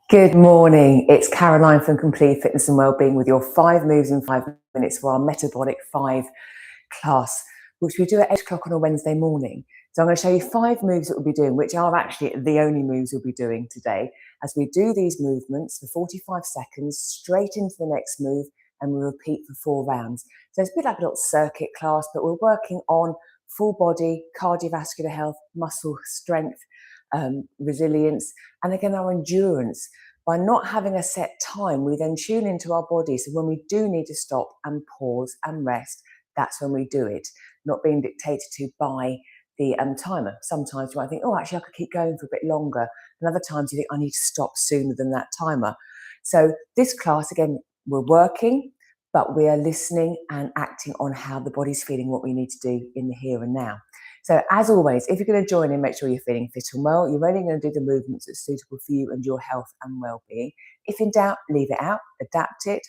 Good morning. It's Caroline from Complete Fitness and Wellbeing with your 5 moves in 5 minutes for our Metabolic 5 class, which we do at 8 o'clock on a Wednesday morning. So I'm going to show you 5 moves that we'll be doing, which are actually the only moves we'll be doing today, as we do these movements for 45 seconds, straight into the next move, and we repeat for 4 rounds. So it's a bit like a little circuit class, but we're working on full body, cardiovascular health, muscle strength, resilience, and again our endurance. By not having a set time, we then tune into our body. So when we do need to stop and pause and rest, that's when we do it, not being dictated to by the timer. Sometimes you might think, oh, actually I could keep going for a bit longer. And other times you think, I need to stop sooner than that timer. So this class, again, we're working, but we are listening and acting on how the body's feeling, what we need to do in the here and now. So as always, if you're going to join in, make sure you're feeling fit and well. You're only going to do the movements that's suitable for you and your health and well-being. If in doubt, leave it out, adapt it,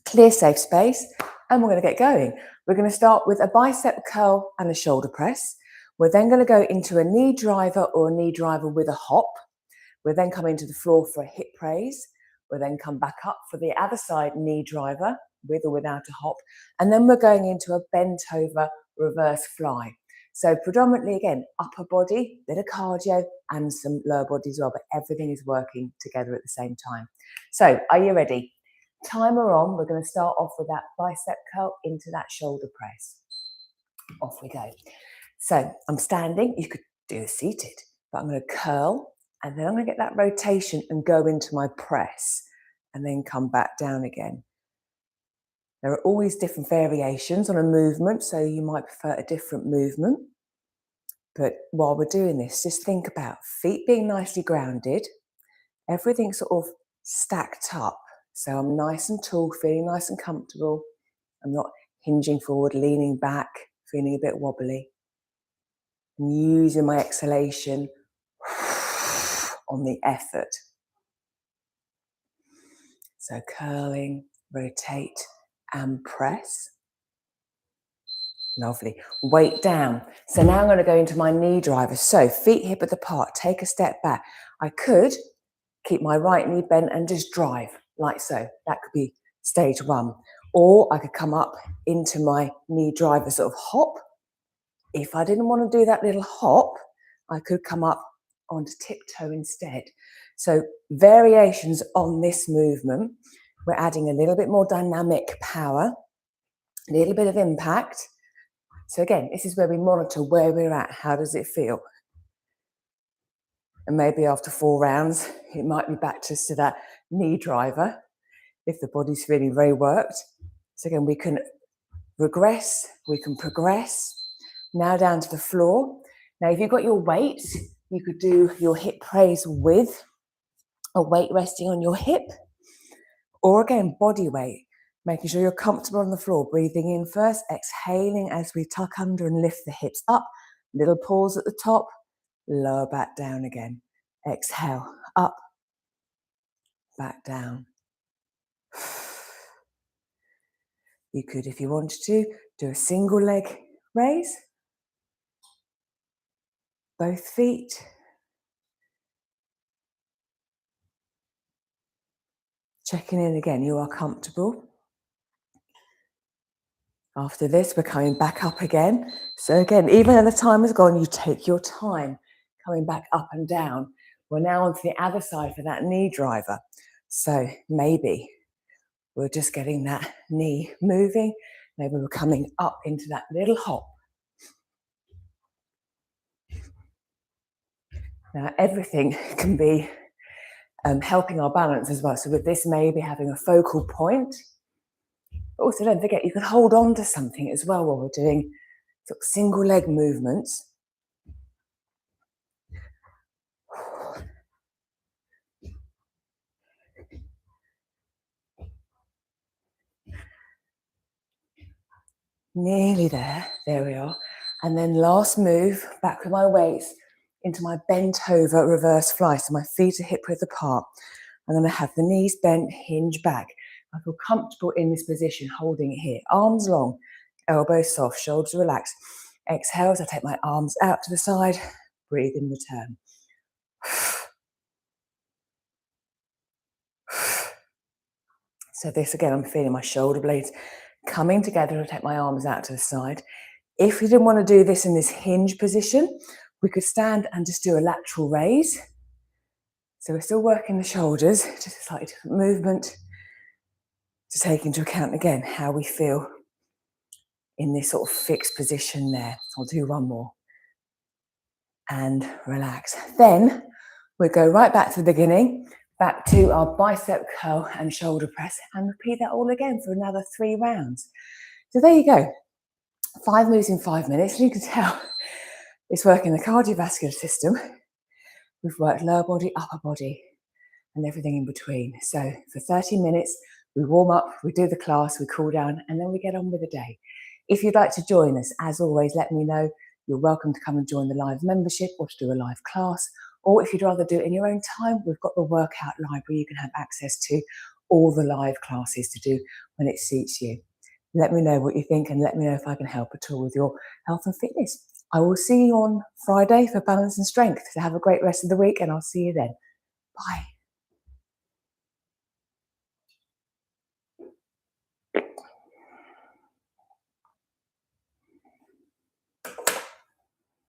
clear safe space, and we're going to get going. We're going to start with a bicep curl and a shoulder press. We're then going to go into a knee driver or a knee driver with a hop. We're then coming to the floor for a hip raise. We'll then come back up for the other side knee driver with or without a hop. And then we're going into a bent over reverse fly. So predominantly, again, upper body, bit of cardio and some lower body as well, but everything is working together at the same time. So are you ready? Timer on. We're going to start off with that bicep curl into that shoulder press. Off we go. So I'm standing. You could do a seated, but I'm going to curl and then I'm going to get that rotation and go into my press and then come back down again. There are always different variations on a movement, so you might prefer a different movement. But while we're doing this, just think about feet being nicely grounded, everything sort of stacked up. So I'm nice and tall, feeling nice and comfortable. I'm not hinging forward, leaning back, feeling a bit wobbly. And using my exhalation on the effort. So curling, rotate, and press. Lovely. Weight down. So now I'm going to go into my knee driver. So feet hip width apart. Take a step back. I could keep my right knee bent and just drive like so. That could be stage 1. Or I could come up into my knee driver sort of hop. If I didn't want to do that little hop, I could come up onto tiptoe instead. So variations on this movement. We're adding a little bit more dynamic power, a little bit of impact. So again, this is where we monitor where we're at. How does it feel? And maybe after 4 rounds, it might be back just to that knee driver if the body's feeling very worked. So again, we can regress, we can progress. Now down to the floor. Now, if you've got your weights, you could do your hip raise with a weight resting on your hip, or again, body weight, making sure you're comfortable on the floor. Breathing in first, exhaling as we tuck under and lift the hips up. Little pause at the top, lower back down again. Exhale, up, back down. You could, if you wanted to, do a single leg raise. Both feet. Checking in again, you are comfortable. After this, we're coming back up again. So again, even though the time is gone, you take your time coming back up and down. We're now onto the other side for that knee driver. So maybe we're just getting that knee moving. Maybe we're coming up into that little hop. Now, everything can be helping our balance as well. So with this, maybe having a focal point. But also don't forget, you can hold on to something as well while we're doing sort of single leg movements. Nearly there. There we are. And then last move, back with my weights into my bent over reverse fly. So my feet are hip width apart. I'm going to have the knees bent, hinge back. I feel comfortable in this position, holding it here. Arms long, elbows soft, shoulders relaxed. Exhale as I take my arms out to the side. Breathe in, return. So this again, I'm feeling my shoulder blades coming together. I'll take my arms out to the side. If we didn't want to do this in this hinge position, we could stand and just do a lateral raise. So we're still working the shoulders, just a slightly different movement to take into account again how we feel in this sort of fixed position there. I'll do one more. And relax. Then we'll go right back to the beginning, back to our bicep curl and shoulder press, and repeat that all again for another 3 rounds. So there you go. 5 moves in 5 minutes. And you can tell it's working the cardiovascular system. We've worked lower body, upper body, and everything in between. So for 30 minutes, we warm up, we do the class, we cool down, and then we get on with the day. If you'd like to join us, as always, let me know. You're welcome to come and join the live membership or to do a live class. Or if you'd rather do it in your own time, we've got the workout library. You can have access to all the live classes to do when it suits you. Let me know what you think and let me know if I can help at all with your health and fitness. I will see you on Friday for balance and strength. So have a great rest of the week and I'll see you then. Bye.